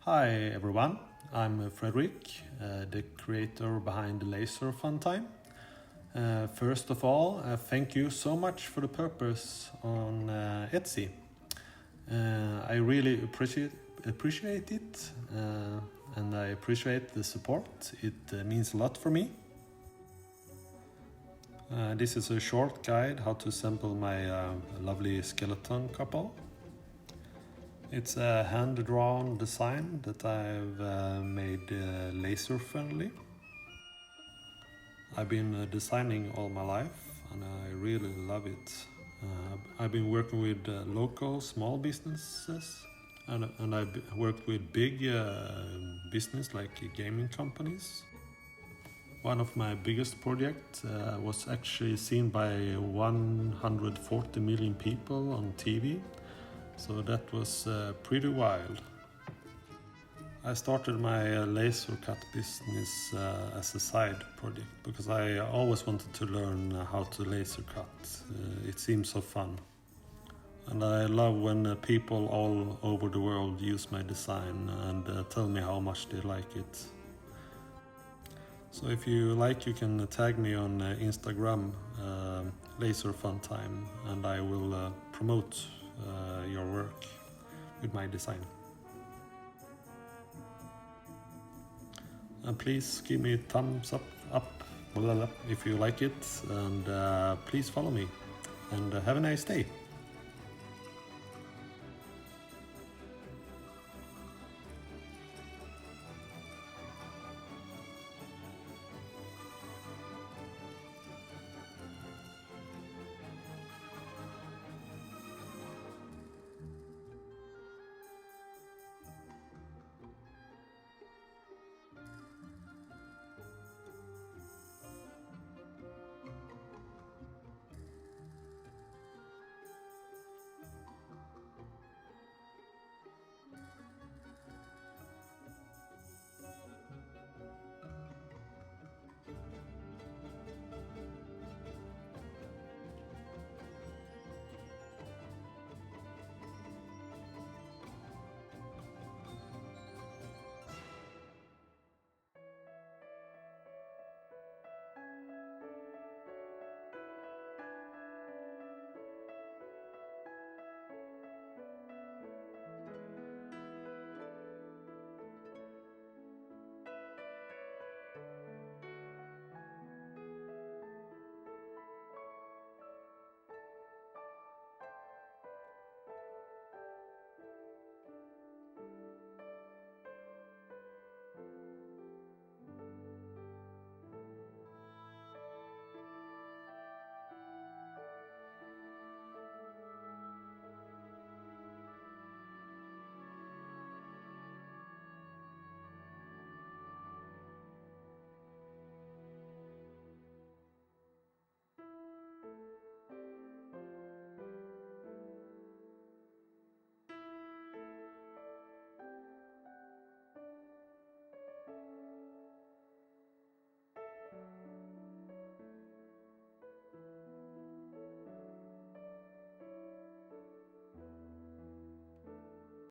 Hi everyone, I'm Frederick, the creator behind the Laser Fun Time. First of all, thank you so much for the purpose on Etsy. I really appreciate it and I appreciate the support. It means a lot for me. This is a short guide how to assemble my lovely skeleton couple. It's a hand-drawn design that I've made laser friendly. I've been designing all my life and I really love it. I've been working with local small businesses and I've worked with big business like gaming companies. One of my biggest projects was actually seen by 140 million people on TV. So that was pretty wild. I started my laser cut business as a side project because I always wanted to learn how to laser cut. It seems so fun. And I love when people all over the world use my design and tell me how much they like it. So if you like, you can tag me on Instagram, Laser Fun Time, and I will promote your work with my design. And please give me a thumbs up if you like it, and please follow me and have a nice day.